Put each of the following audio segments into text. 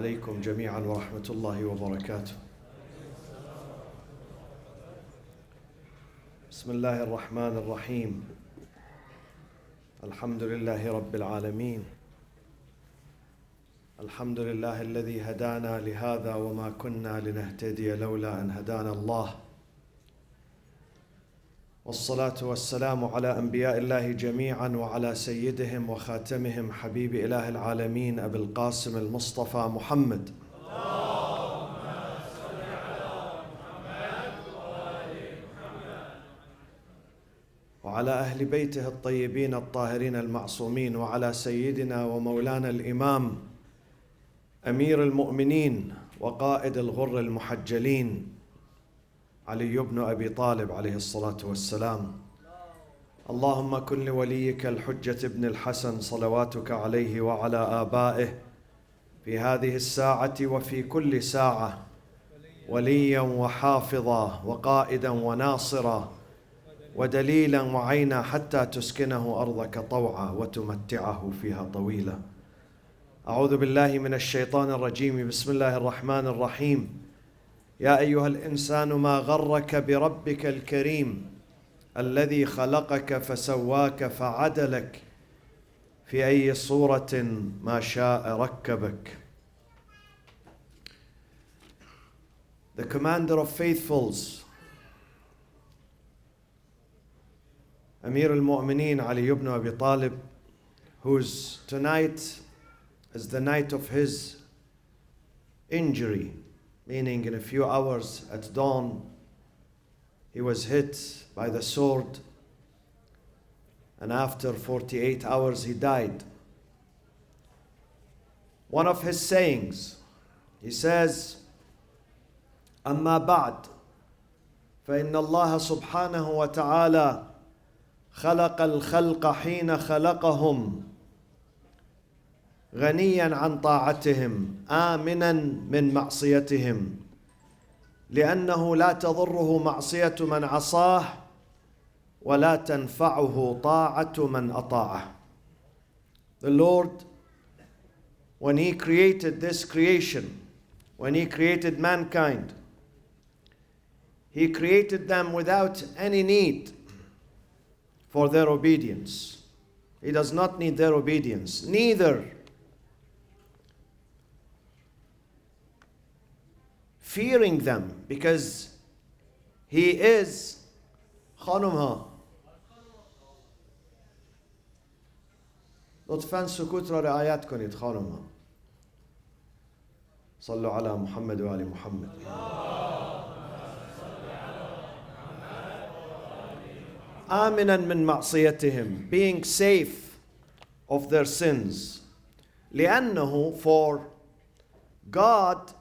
عليكم جميعا ورحمة الله وبركاته. بسم الله الرحمن الرحيم. الحمد لله رب العالمين. الحمد لله الذي هدانا لهذا وما كنا لنهتدي لولا أن هدانا الله. والصلاة والسلام على أنبياء الله جميعا وعلى سيدهم وخاتمهم حبيب إله العالمين أبي القاسم المصطفى محمد. اللهم صل على محمد وآل محمد. وعلى أهل بيته الطيبين الطاهرين المعصومين، وعلى سيدنا ومولانا الإمام أمير المؤمنين وقائد الغر المحجلين علي بن أبي طالب عليه الصلاة والسلام. اللهم كن لوليك الحجة ابن الحسن صلواتك عليه وعلى آبائه في هذه الساعة وفي كل ساعة وليا وحافظا وقائدا وناصرا ودليلا وعينا حتى تسكنه أرضك طوعا وتمتعه فيها طويلا. أعوذ بالله من الشيطان الرجيم. بسم الله الرحمن الرحيم. يا أيها الإنسان ما غرك بربك الكريم الذي خلقك فسواك فعدلك في أي صورة ما شاء ركبك. The commander of faithfuls, Amir al-Mu'mineen Ali ibn Abi Talib, whose tonight is the night of his injury, meaning in a few hours at dawn he was hit by the sword, and after 48 hours he died. One of his sayings, he says, أما بعد فإن الله سبحانه وتعالى خلق الخلق حين خلقهم غنيا عن طاعتهم آمنا من معصيتهم، لأنه لا تضره معصية من عصاه ولا تنفعه طاعة من أطاعه. The Lord, when He created this creation, when He created mankind, He created them without any need for their obedience. He does not need their obedience, neither fearing them, because He is خانمها. لطفاً سكوت را رعايت کنید خانمها. صلوا على محمد وآل محمد. آمناً من معصيتهم, being safe of their sins. لأنه, for God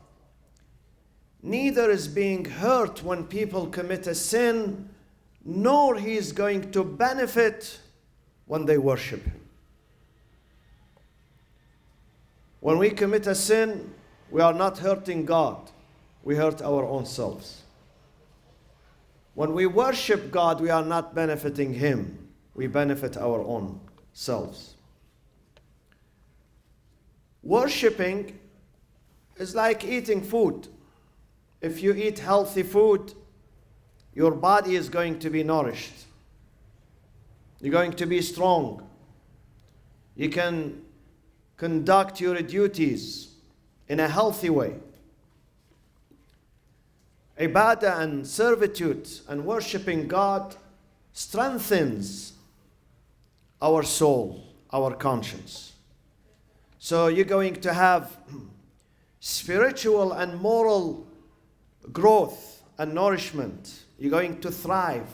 neither is being hurt when people commit a sin, nor He is going to benefit when they worship Him. When we commit a sin, we are not hurting God, we hurt our own selves. When we worship God, we are not benefiting Him, we benefit our own selves. Worshipping is like eating food. If you eat healthy food, your body is going to be nourished. You're going to be strong. You can conduct your duties in a healthy way. Ibadah and servitude and worshiping God strengthens our soul, our conscience. So you're going to have spiritual and moral growth and nourishment. You're going to thrive.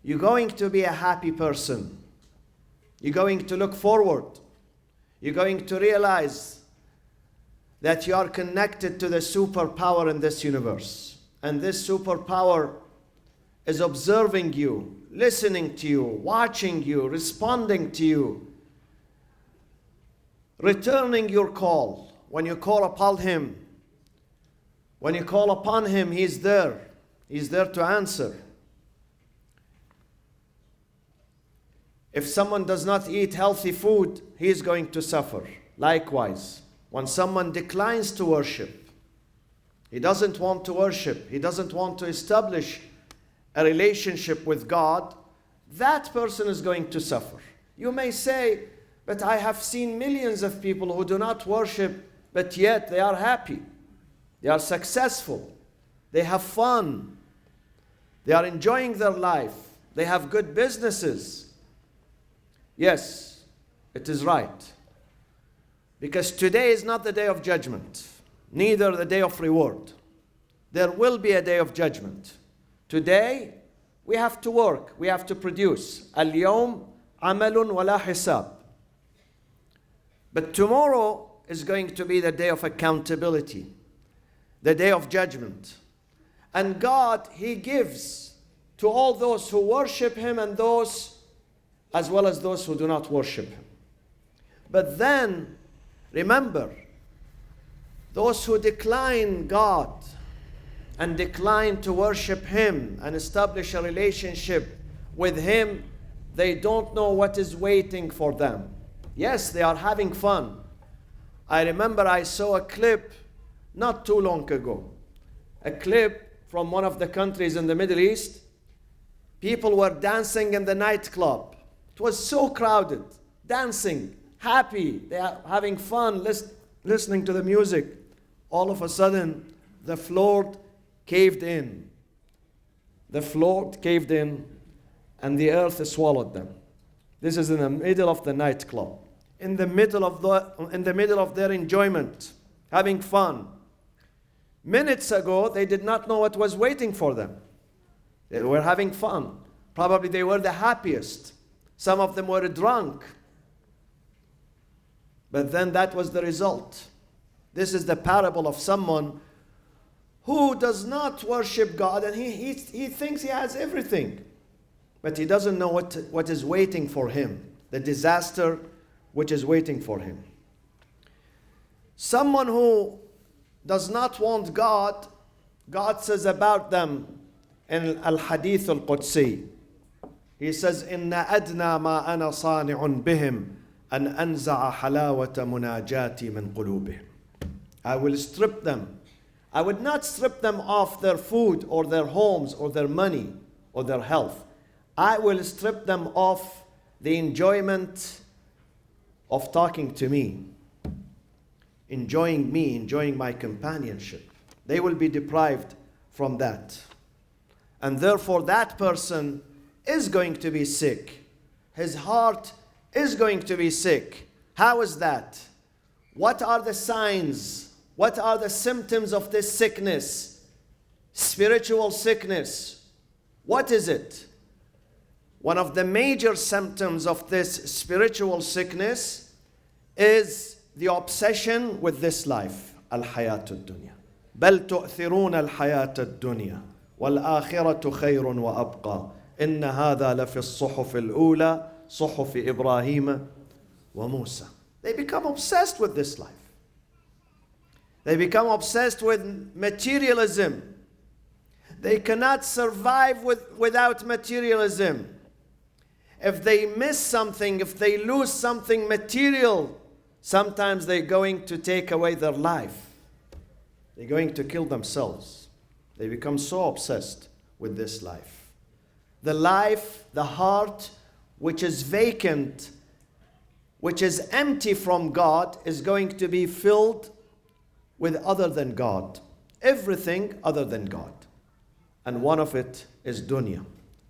You're going to be a happy person. You're going to look forward. You're going to realize that you are connected to the superpower in this universe. And this superpower is observing you, listening to you, watching you, responding to you, returning your call. When you call upon Him, when you call upon Him, He's there. He's there to answer. If someone does not eat healthy food, he is going to suffer. Likewise, when someone declines to worship, he doesn't want to worship, he doesn't want to establish a relationship with God, that person is going to suffer. You may say, but I have seen millions of people who do not worship, but yet they are happy. They are successful. They have fun. They are enjoying their life. They have good businesses. Yes, it is right. Because today is not the day of judgment, neither the day of reward. There will be a day of judgment. Today, we have to work. We have to produce. Al-yawm amalun wala hisab. But tomorrow is going to be the day of accountability, the day of judgment. And God, He gives to all those who worship Him and those, as well as those who do not worship Him. But then, remember, those who decline God and decline to worship Him and establish a relationship with Him, they don't know what is waiting for them. Yes, they are having fun. I remember I saw a clip not too long ago. A clip from one of the countries in the Middle East. People were dancing in the nightclub. It was so crowded. Dancing, happy, they are having fun, listening to the music. All of a sudden, the floor caved in. The floor caved in and the earth swallowed them. This is in the middle of the nightclub. In the middle of their enjoyment, having fun. Minutes ago, they did not know what was waiting for them. They were having fun. Probably they were the happiest. Some of them were drunk. But then that was the result. This is the parable of someone who does not worship God, and he thinks he has everything. But he doesn't know what is waiting for him, the disaster which is waiting for him. Someone who does not want God, God says about them in Al-Hadith Al-Qudsi. He says, إِنَّ أَدْنَى مَا أَنَا صَانِعٌ بِهِمْ أَنْ أَنْزَعَ حَلَاوَةَ مُنَاجَاتِي مِنْ قُلُوبِهِمْ. I will strip them. I would not strip them of their food or their homes or their money or their health. I will strip them of the enjoyment of talking to me, enjoying me, enjoying my companionship. They will be deprived from that. And therefore that person is going to be sick. His heart is going to be sick. How is that? What are the signs? What are the symptoms of this sickness? Spiritual sickness. What is it? One of the major symptoms of this spiritual sickness is the obsession with this life. الحياة الدنيا. بل تؤثرون الحياة الدنيا والآخرة خير وأبقى إن هذا لفي الصحف الأولى صحف إبراهيم وموسى. They become obsessed with this life. They become obsessed with materialism. They cannot survive without materialism. If they miss something, if they lose something material, sometimes they're going to take away their life. They're going to kill themselves. They become so obsessed with this life. The life, the heart, which is vacant, which is empty from God, is going to be filled with other than God. Everything other than God. And one of it is dunya.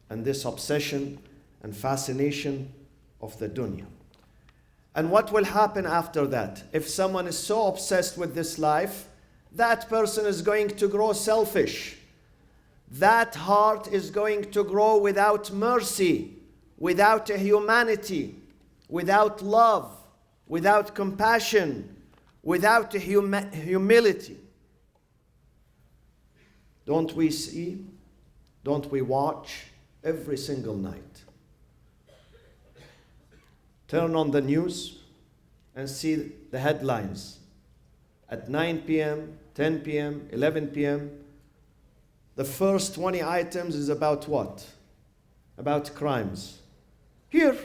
And this obsession and fascination of the dunya. And what will happen after that? If someone is so obsessed with this life, that person is going to grow selfish. That heart is going to grow without mercy, without humanity, without love, without compassion, without humility. Don't we see? Don't we watch every single night? Turn on the news and see the headlines. At 9 p.m., 10 p.m., 11 p.m., the first 20 items is about what? About crimes. Here,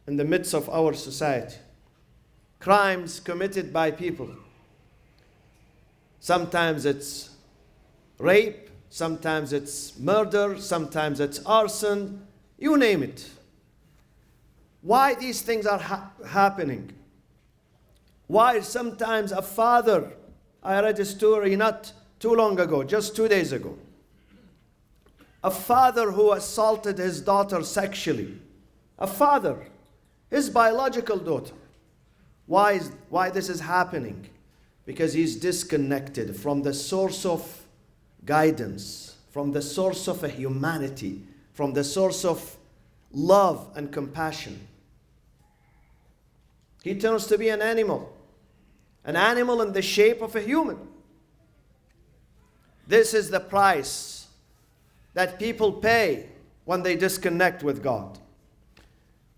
in the midst of our society. Crimes committed by people. Sometimes it's rape, sometimes it's murder, sometimes it's arson, you name it. Why these things are happening? Why sometimes a father, I read a story not too long ago, just 2 days ago. A father who assaulted his daughter sexually. A father, his biological daughter. Why this is happening? Because he's disconnected from the source of guidance, from the source of a humanity, from the source of love and compassion. He turns to be an animal in the shape of a human. This is the price that people pay when they disconnect with God.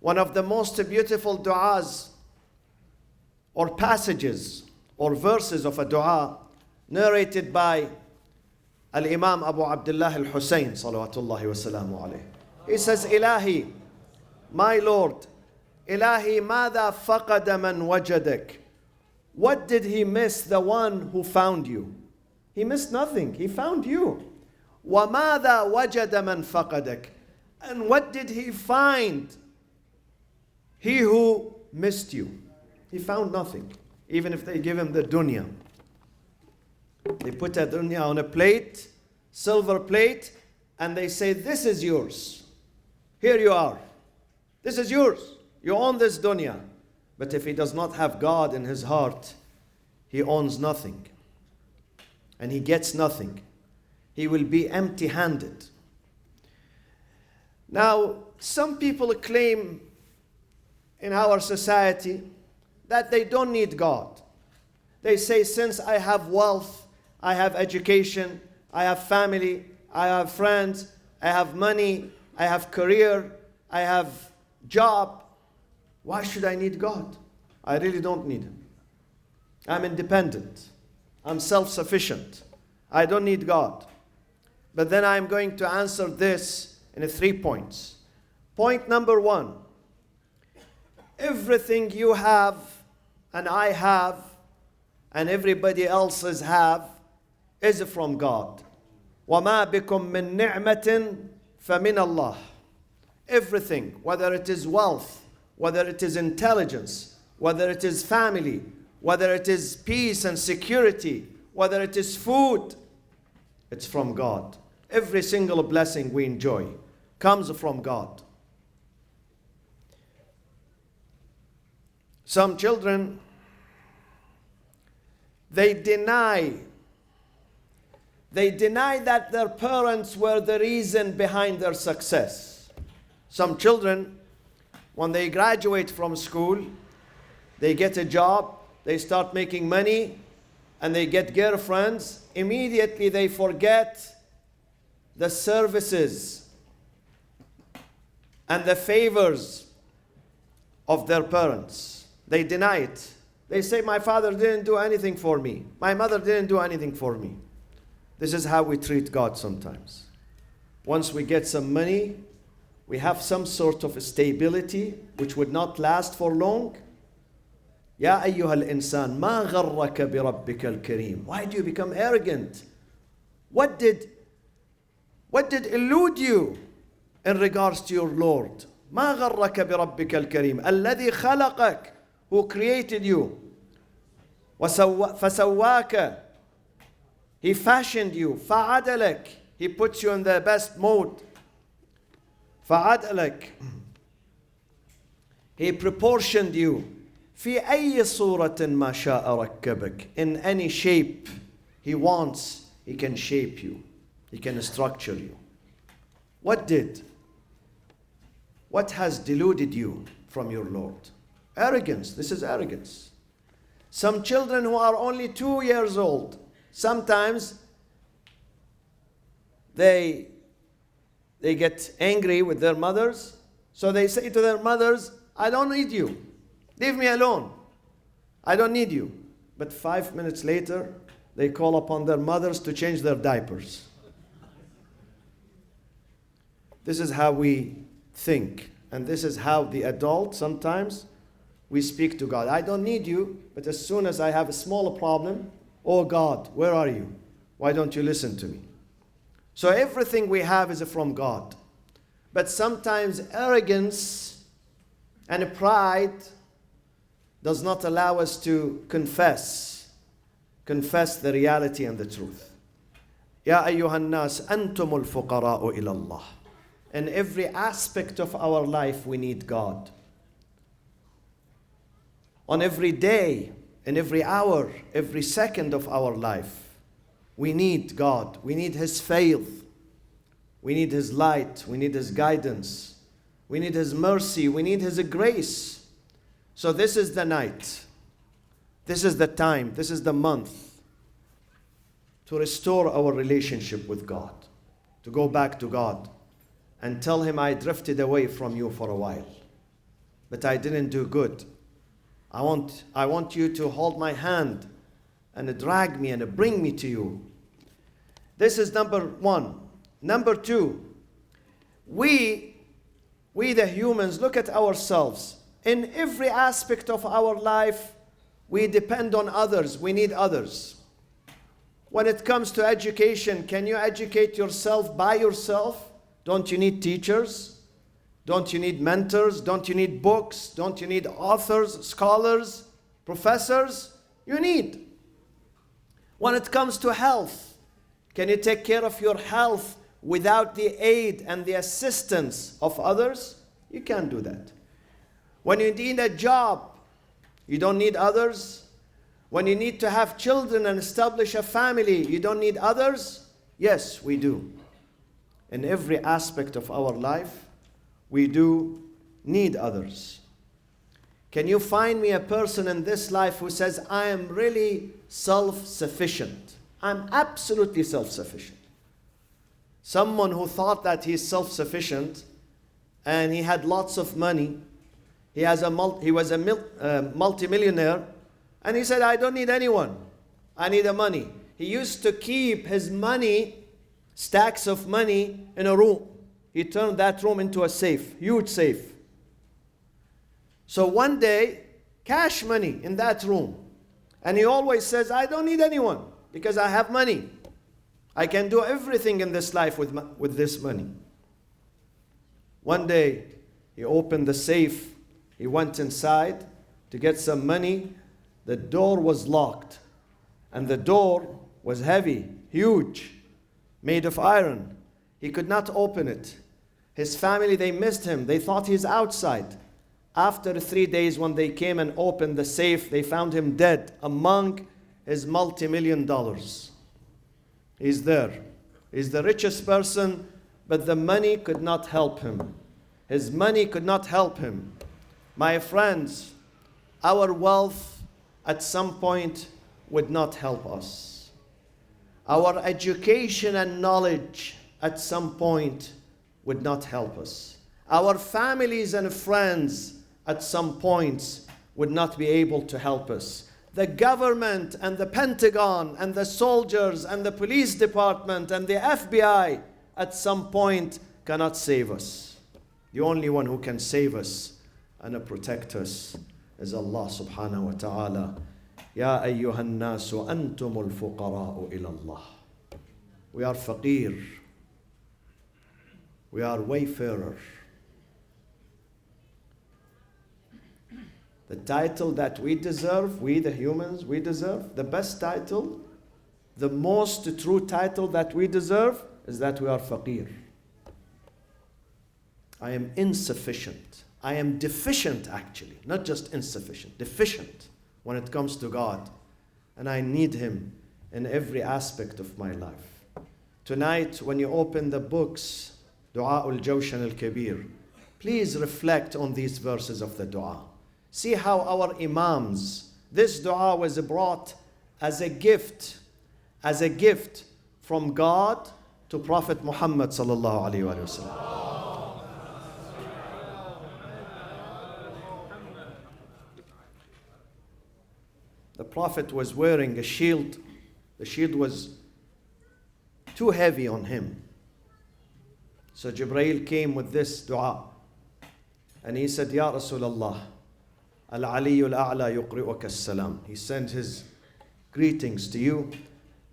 One of the most beautiful du'as or passages or verses of a du'a narrated by Al-Imam Abu Abdullah Al-Hussein salawatullahi wa salamu alayhi. He says, Ilahi, my Lord, Ilahi, ماذا فقد من وجدك? What did he miss, the one who found you? He missed nothing. He found you. وَمَاذا وَجَدَ مَنْ فَقَدَكَ? And what did he find? He who missed you. He found nothing. Even if they give him the dunya. They put a dunya on a plate, silver plate, and they say, this is yours. Here you are. This is yours. You own this dunya. But if he does not have God in his heart, he owns nothing. And he gets nothing. He will be empty-handed. Now, some people claim in our society that they don't need God. They say, since I have wealth, I have education, I have family, I have friends, I have money, I have career, I have job, why should I need God? I really don't need him. I'm independent. I'm self-sufficient. I don't need God. But then I'm going to answer this in 3 points. Point number 1. Everything you have and I have and everybody else's have is from God. وَمَا بِكُم مِّن نِعْمَةٍ فَمِنَ اللَّهِ. Everything, whether it is wealth, whether it is intelligence, whether it is family, whether it is peace and security, whether it is food, it's from God. Every single blessing we enjoy comes from God. Some children, they deny that their parents were the reason behind their success. Some children, when they graduate from school, they get a job, they start making money, and they get girlfriends. Immediately they forget the services and the favors of their parents. They deny it. They say, my father didn't do anything for me. My mother didn't do anything for me. This is how we treat God sometimes. Once we get some money, we have some sort of stability which would not last for long. Ya ayyuhal insan, ma gharraka bi rabbika al-kareem. Why do you become arrogant? What did elude you in regards to your Lord? Ma gharraka bi rabbika al-kareem. Alladhi khalaqak, who created you. Fasawwaka, he fashioned you. Fa'adalak, he puts you in the best mode. Fa'adalak, he proportioned you. في أي صورة ما شاء ركبك. In any shape he wants, he can shape you. He can structure you. What has deluded you from your Lord? Arrogance. This is arrogance. Some children who are only 2 years old, sometimes they get angry with their mothers. So they say to their mothers, I don't need you. Leave me alone. I don't need you. But 5 minutes later, they call upon their mothers to change their diapers. This is how we think. And this is how the adult, sometimes, we speak to God. I don't need you, but as soon as I have a small problem, Oh God, where are you? Why don't you listen to me? So everything we have is from God. But sometimes arrogance and pride does not allow us to confess the reality and the truth. Ya ayyuhan nas antumul fuqara'u ila Allah. In every aspect of our life we need God. On every day, in every hour, every second of our life, we need God. We need His faith. We need His light. We need His guidance. We need His mercy. We need His grace. So this is the night. This is the time. This is the month to restore our relationship with God, to go back to God and tell Him, I drifted away from you for a while, but I didn't do good. I want you to hold my hand and drag me and bring me to you. This is number one. Number two, we the humans, look at ourselves. In every aspect of our life, we depend on others. We need others. When it comes to education, can you educate yourself by yourself? Don't you need teachers? Don't you need mentors? Don't you need books? Don't you need authors, scholars, professors? You need. When it comes to health, can you take care of your health without the aid and the assistance of others? You can't do that. When you need a job, you don't need others. When you need to have children and establish a family, you don't need others? Yes, we do. In every aspect of our life, we do need others. Can you find me a person in this life who says, I am really self-sufficient? I'm absolutely self-sufficient. Someone who thought that he's self-sufficient and he had lots of money, he was a multimillionaire, and he said, I don't need anyone. I need the money. He used to keep his money, stacks of money, in a room. He turned that room into a safe, huge safe. So one day, cash money in that room. And he always says, I don't need anyone because I have money. I can do everything in this life with this money. One day, he opened the safe. He went inside to get some money. The door was locked. And the door was heavy, huge, made of iron. He could not open it. His family, they missed him. They thought he's outside. After 3 days, when they came and opened the safe, they found him dead among his multi-million dollars. He's there. He's the richest person, but the money could not help him. His money could not help him. My friends, our wealth at some point would not help us. Our education and knowledge at some point would not help us. Our families and friends at some points would not be able to help us. The government and the Pentagon and the soldiers and the police department and the FBI at some point cannot save us. The only one who can save us and protect us is Allah subhanahu wa ta'ala. Ya ayyuhan nasu antumul fuqara'u ila Allah. We are faqir. We are wayfarer. The title that we deserve, we the humans, we deserve, the best title, the most true title that we deserve is that we are faqir. I am insufficient. I am deficient actually, not just insufficient, deficient when it comes to God. And I need Him in every aspect of my life. Tonight, when you open the books, Dua al-Jawshan al-Kabir, please reflect on these verses of the dua. See how our imams, this dua was brought as a gift from God to Prophet Muhammad sallallahu alaihi wasallam. The Prophet was wearing a shield. The shield was too heavy on him. So Jibreel came with this dua. And he said, Ya Rasulullah, Al-Aliyul A'la yuqri'uka as-salam. He sent his greetings to you.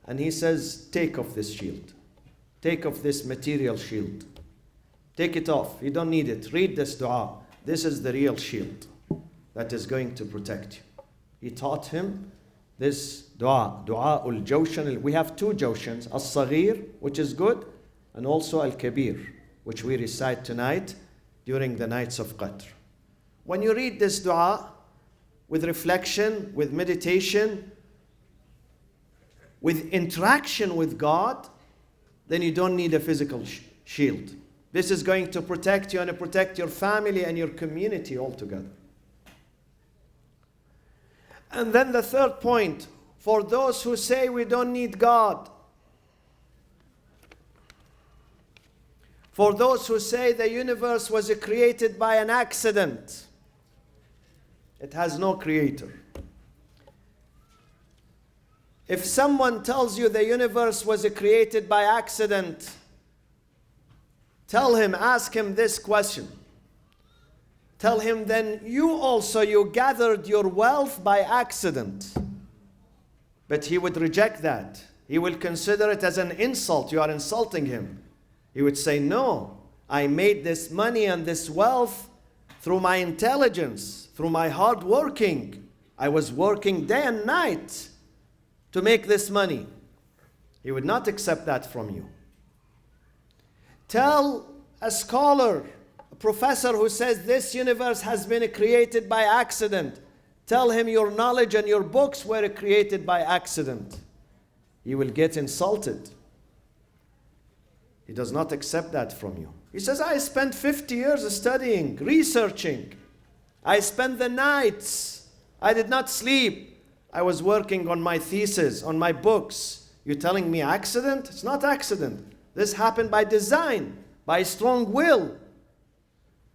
And he says, take off this shield. Take off this material shield. Take it off. You don't need it. Read this dua. This is the real shield that is going to protect you. He taught him this dua, Du'a al-Jawshan. We have two Jawshans, Al-Saghir, which is good, and also Al-Kabir, which we recite tonight during the nights of Qadr. When you read this dua with reflection, with meditation, with interaction with God, then you don't need a physical shield. This is going to protect you and protect your family and your community altogether. And then the third point, for those who say we don't need God, for those who say the universe was created by an accident, it has no creator. If someone tells you the universe was created by accident, tell him, ask him this question. Tell him, then you gathered your wealth by accident. But he would reject that. He will consider it as an insult. You are insulting him. He would say, no, I made this money and this wealth through my intelligence, through my hard working. I was working day and night to make this money. He would not accept that from you. Tell a scholar, a professor who says this universe has been created by accident. Tell him your knowledge and your books were created by accident. He will get insulted. He does not accept that from you. He says, I spent 50 years studying, researching. I spent the nights. I did not sleep. I was working on my thesis, on my books. You're telling me accident? It's not accident. This happened by design, by strong will.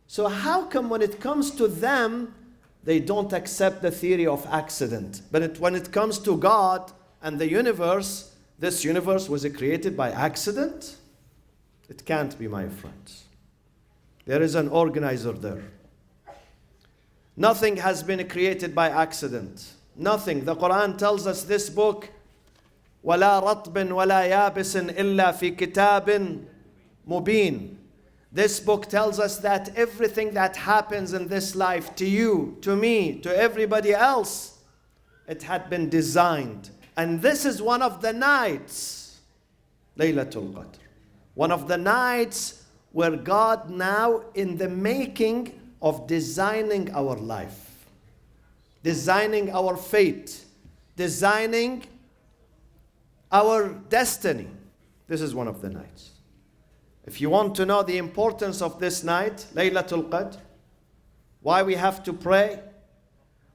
So how come when it comes to them, they don't accept the theory of accident? But when it comes to God and the universe, this universe was created by accident? It can't be, my friends. There is an organizer there. Nothing has been created by accident. Nothing. The Quran tells us this book, وَلَا رَطْبٍ وَلَا يَابِسٍ إِلَّا فِي كِتَابٍ مُبِينٍ. This book tells us that everything that happens in this life, to you, to me, to everybody else, it had been designed. And this is one of the nights, Laylatul Qadr. One of the nights where God now in the making of designing our life, designing our fate, designing our destiny. This is one of the nights. If you want to know the importance of this night, Laylatul Qadr, why we have to pray,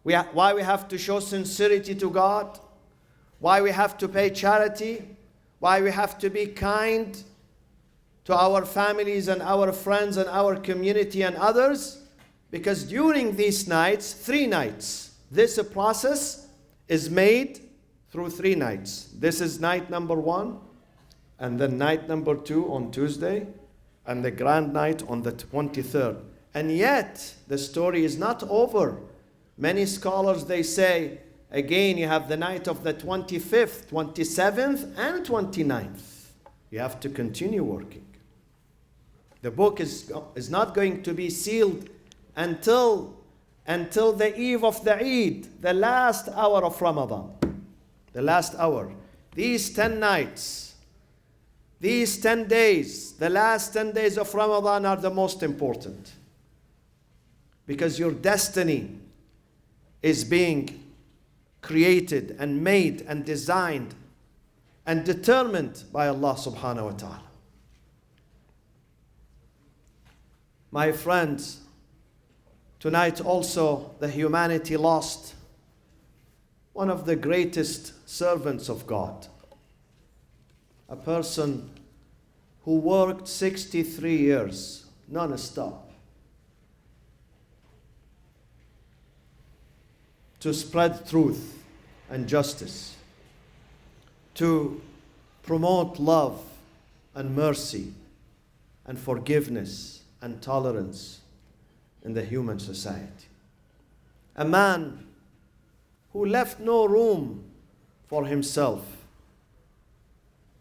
why we have to show sincerity to God, why we have to pay charity, why we have to be kind to our families and our friends and our community and others, because during these nights, 3 nights, this process is made through 3 nights. This is night number 1, and then night number 2 on Tuesday, and the grand night on the 23rd. And yet, the story is not over. Many scholars, they say, again, you have the night of the 25th, 27th, and 29th. You have to continue working. The book is not going to be sealed until the eve of the Eid, the last hour of Ramadan. The last hour. These 10 nights, these 10 days, the last 10 days of Ramadan are the most important. Because your destiny is being created and made and designed and determined by Allah subhanahu wa ta'ala. My friends, tonight also the humanity lost one of the greatest servants of God. A person who worked 63 years non-stop to spread truth and justice, to promote love and mercy and forgiveness and tolerance in the human society. A man who left no room for himself.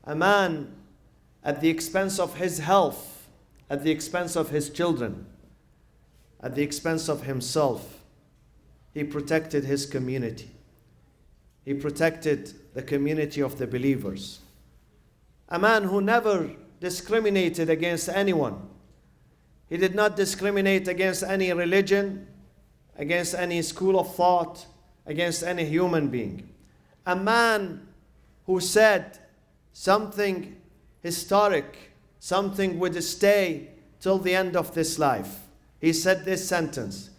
A man at the expense of his health, at the expense of his children, at the expense of himself, he protected his community. He protected the community of the believers. A man who never discriminated against anyone. He did not discriminate against any religion, against any school of thought, against any human being. A man who said something historic, something would stay till the end of this life. He said this sentence.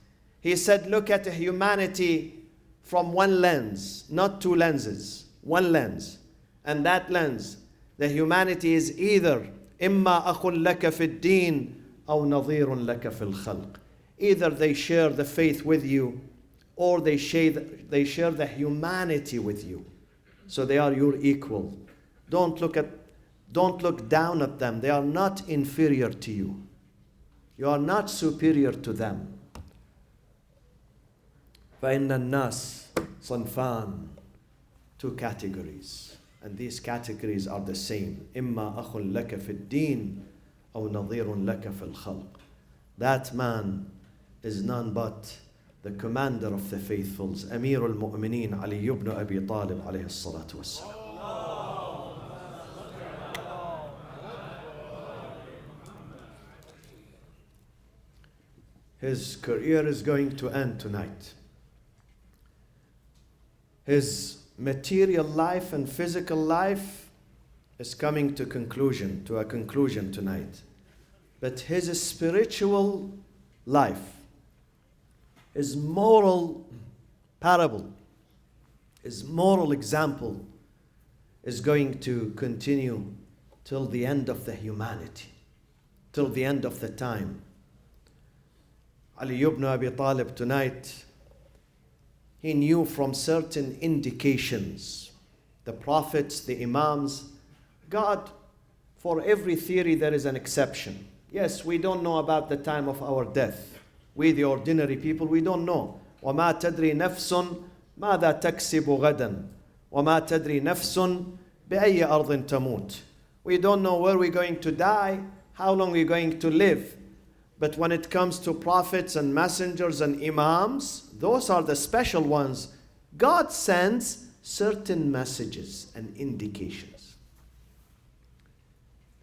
He said, look at humanity from one lens, not two lenses, one lens. And that lens, the humanity is either إِمَّا أَخٌ لَكَ فِي الدِّينِ أَوْ نَظِيرٌ لَكَ فِي الْخَلْقِ. Either they share the faith with you, or they share the humanity with you. So they are your equal. Don't look down at them. They are not inferior to you. You are not superior to them. فَإِنَّ النَّاسِ صَنْفَانِ. Two categories. And these categories are the same. إِمَّا أَخٌ لَكَ فِي الدِّينِ أَوْ نَظِيرٌ لَكَ فِي الْخَلْقِ. That man is none but the commander of the faithfuls, Amir al-Mu'mineen Ali ibn Abi Talib alayhi salatu wassalam. His career is going to end tonight. His material life and physical life is coming to a conclusion tonight. But his spiritual life, his moral parable, his moral example is going to continue till the end of the humanity, till the end of the time. Ali ibn Abi Talib tonight, he knew from certain indications, the prophets, the imams, God, for every theory there is an exception. Yes, we don't know about the time of our death. We, the ordinary people, we don't know. وَمَا تَدْرِي نَفْسٌ مَاذَا تَكْسِبُ غَدًا وَمَا تَدْرِي نَفْسٌ بِأَيِّ أَرْضٍ تَمُوتُ. We don't know where we're going to die, how long we're going to live. But when it comes to prophets and messengers and imams, those are the special ones. God sends certain messages and indications.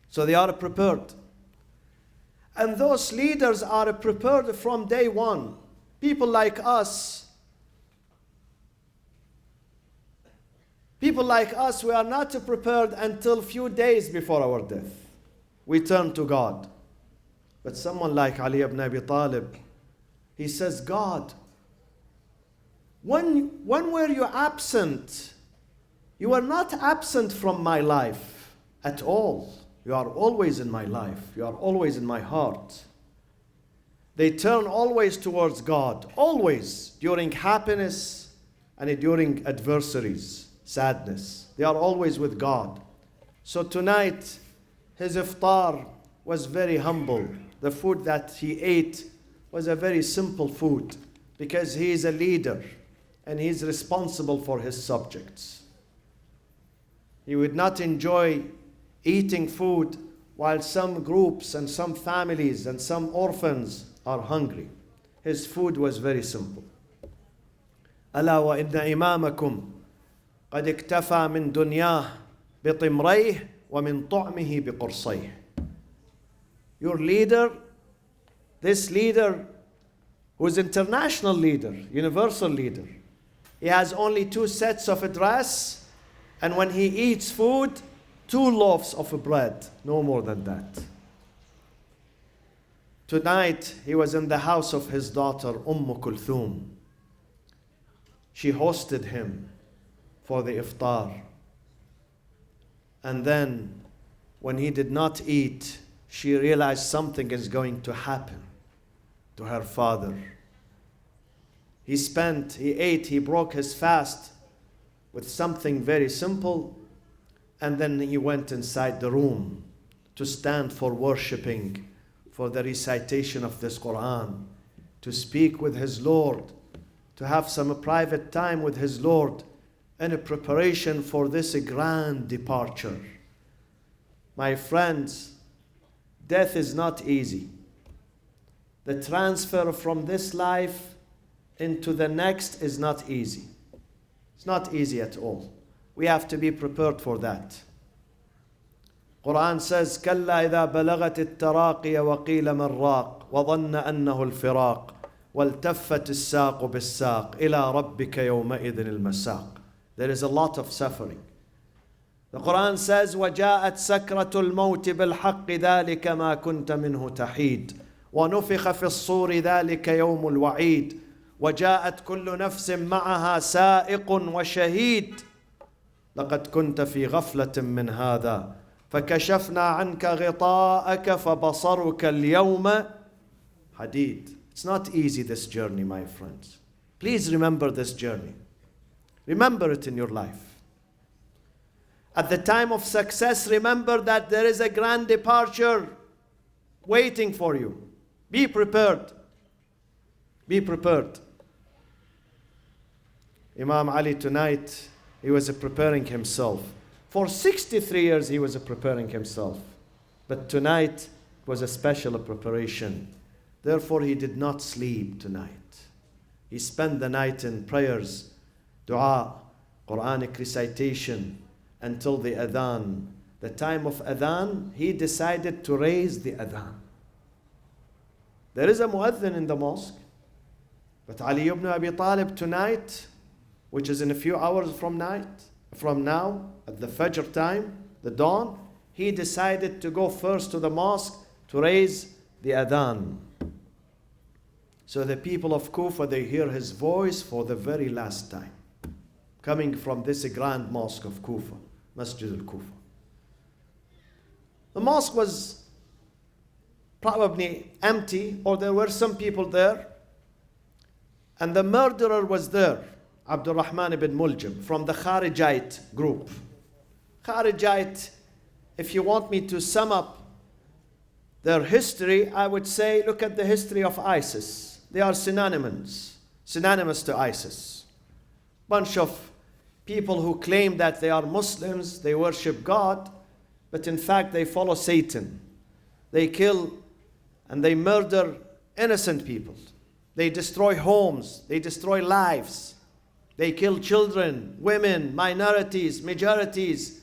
So they are prepared. And those leaders are prepared from day one. People like us, we are not prepared until few days before our death. We turn to God. But someone like Ali ibn Abi Talib, he says, God, when were you absent? You were not absent from my life at all. You are always in my life. You are always in my heart. They turn always towards God, always, during happiness and during adversaries, sadness. They are always with God. So tonight, his iftar was very humble. The food that he ate was a very simple food because he is a leader and he is responsible for his subjects. He would not enjoy eating food while some groups and some families and some orphans are hungry. His food was very simple. ألا وإن إمامكم قد اكتفى من دنياه بطمريه ومن طعمه بقرصيه. Your leader, this leader who is international leader, universal leader, he has only 2 sets of dress, and when he eats food, 2 loaves of bread, no more than that. Tonight, he was in the house of his daughter, Kulthum. She hosted him for the iftar. And then, when he did not eat, she realized something is going to happen to her father. He ate, he broke his fast with something very simple, and then he went inside the room to stand for worshiping, for the recitation of this Quran, to speak with his Lord, to have some private time with his Lord. in a preparation for this grand departure. My friends, death is not easy. The transfer from this life into the next is not easy. It's not easy at all. We have to be prepared for that. Quran says, كَلَّا إِذَا بَلَغَتِ التَّرَاقِيَ وَقِيلَ مَنْ رَاقٍ وَظَنَّ أَنَّهُ الْفِرَاقِ وَالْتَفَّتِ السَّاقُ بِالسَّاقِ إِلَىٰ رَبِّكَ يَوْمَئِذٍ الْمَسَاقِ. There is a lot of suffering. The Quran says, وَجَاءَتْ سَكْرَةُ الْمَوْتِ بِالْحَقِّ ذَلِكَ مَا كُنْتَ مِنْهُ تَحِيدٌ وَنُفِخَ فِي الصُّورِ ذَلِكَ يَوْمُ الْوَعِيدِ وَجَاءَتْ كُلُّ نَفْسٍ مَعَهَا سَائِقٌ وَشَهِيدٌ لَقَدْ كُنْتَ فِي غَفْلَةٍ مِّنْ هَذَا فَكَشَفْنَا عَنْكَ غِطَاءَكَ فَبَصَرُكَ الْيَوْمَ حَدِيدٌ. It's not easy, this journey, my friends. Please remember this journey. Remember it in your life. At the time of success, remember that there is a grand departure waiting for you. Be prepared. Be prepared. Imam Ali tonight, he was preparing himself. For 63 years he was preparing himself. But tonight was a special preparation. Therefore he did not sleep tonight. He spent the night in prayers, dua, Quranic recitation, until the adhan. The time of adhan, he decided to raise the adhan. There is a muadhin in the mosque. But Ali ibn Abi Talib tonight, which is in a few hours from now, at the Fajr time, the dawn, he decided to go first to the mosque to raise the adhan. So the people of Kufa, they hear his voice for the very last time, coming from this grand mosque of Kufa, Masjid al-Kufa. The mosque was probably empty, or there were some people there, and the murderer was there, Abdurrahman ibn Muljam, from the Kharijite group. Kharijite, if you want me to sum up their history, I would say, look at the history of ISIS. They are synonymous to ISIS. Bunch of people who claim that they are Muslims, they worship God, but in fact they follow Satan. They kill and they murder innocent people. They destroy homes, they destroy lives. They kill children, women, minorities, majorities.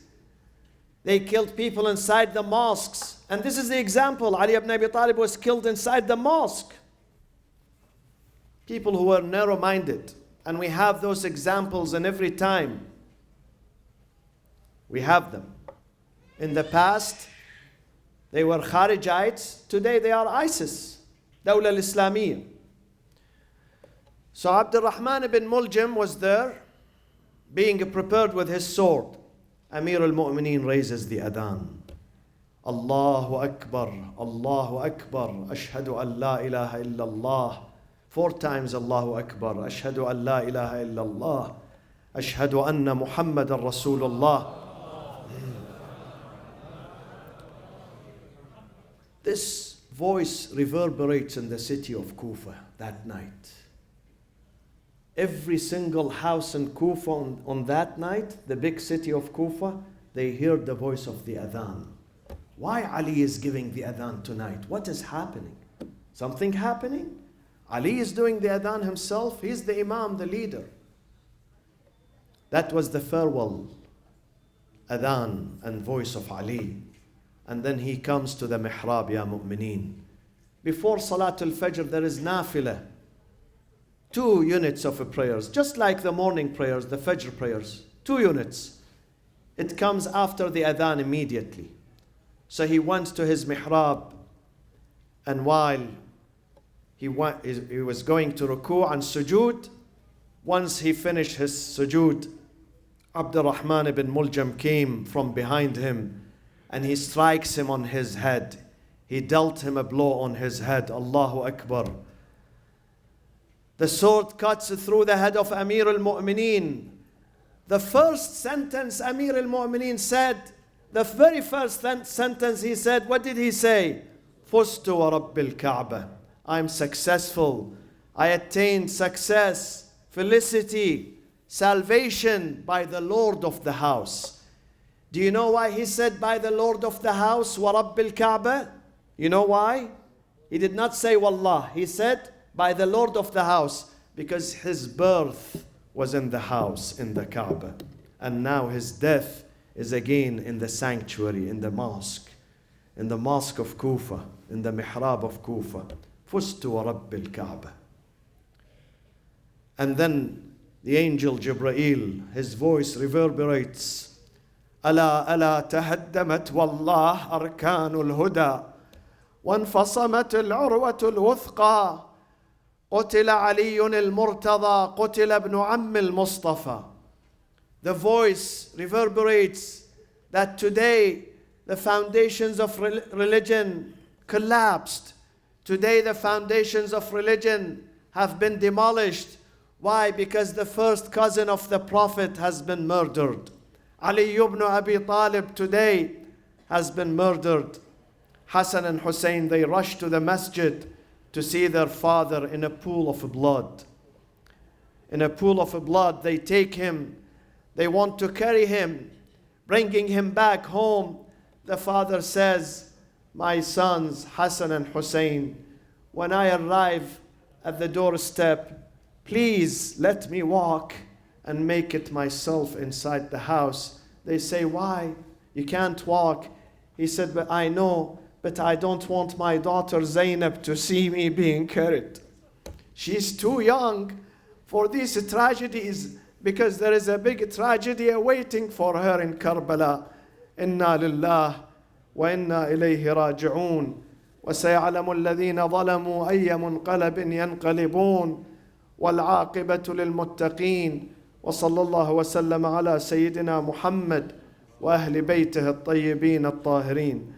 They killed people inside the mosques. And this is the example. Ali ibn Abi Talib was killed inside the mosque. People who were narrow-minded. And we have those examples in every time. We have them. In the past, they were Kharijites. Today they are ISIS, Dawla al-Islamiyya. So Abdurrahman ibn Muljam was there, being prepared with his sword. Amir al-Mu'mineen raises the adhan. Allahu Akbar, Allahu Akbar, Ashhadu an la ilaha illallah. 4 times Allahu Akbar, Ashhadu an la ilaha illallah. Ashhadu anna Muhammadan Rasulullah. This voice reverberates in the city of Kufa that night. Every single house in Kufa on that night, the big city of Kufa, they heard the voice of the adhan. Why Ali is giving the adhan tonight? What is happening? Something happening? Ali is doing the adhan himself. He's the imam, the leader. That was the farewell adhan and voice of Ali. And then he comes to the mihrab, ya mu'mineen. Before Salatul Fajr, there is nafilah. 2 units of prayers, just like the morning prayers, the Fajr prayers. 2 units. It comes after the adhan immediately. So he went to his mihrab, and while he was going to ruku' and sujood, once he finished his sujood, Abdurrahman ibn Muljam came from behind him and he strikes him on his head. He dealt him a blow on his head. Allahu Akbar. The sword cuts through the head of Amir al-Mu'mineen. The first sentence Amir al-Mu'mineen said, the very first sentence he said, what did he say? Fustu wa Rabbil Kaaba. I'm successful. I attained success, felicity. salvation by the Lord of the house. Do you know why he said by the Lord of the house, وَرَبِّ الْكَعْبَةِ? You know why? He did not say Wallah. He said by the Lord of the house, because his birth was in the house, in the Kaaba. And now his death is again in the sanctuary, in the mosque of Kufa, in the mihrab of Kufa. فُزْتُ وَرَبِّ الْكَعْبَةِ. And then the angel Jibreel, his voice reverberates. ألا ألا تهدمت والله أركان الهدى وانفصمت العروة الوثقى قتل علي المرتضى قتل ابن عم المصطفى. The voice reverberates that today the foundations of religion collapsed. Today the foundations of religion have been demolished. Why? Because the first cousin of the Prophet has been murdered. Ali ibn Abi Talib today has been murdered. Hassan and Hussein, they rushed to the masjid to see their father in a pool of blood. In a pool of blood, they take him. They want to carry him, bringing him back home. The father says, my sons, Hassan and Hussein, when I arrive at the doorstep, please let me walk and make it myself inside the house. They say, why? You can't walk. He said, but I know, but I don't want my daughter Zainab to see me being carried. She's too young for these tragedies, because there is a big tragedy awaiting for her in Karbala. Inna lillah wa inna ilayhi raji'un. وسيعلم الذين ظلموا أي منقلب ينقلبون والعاقبة للمتقين وصلى الله وسلم على سيدنا محمد وأهل بيته الطيبين الطاهرين.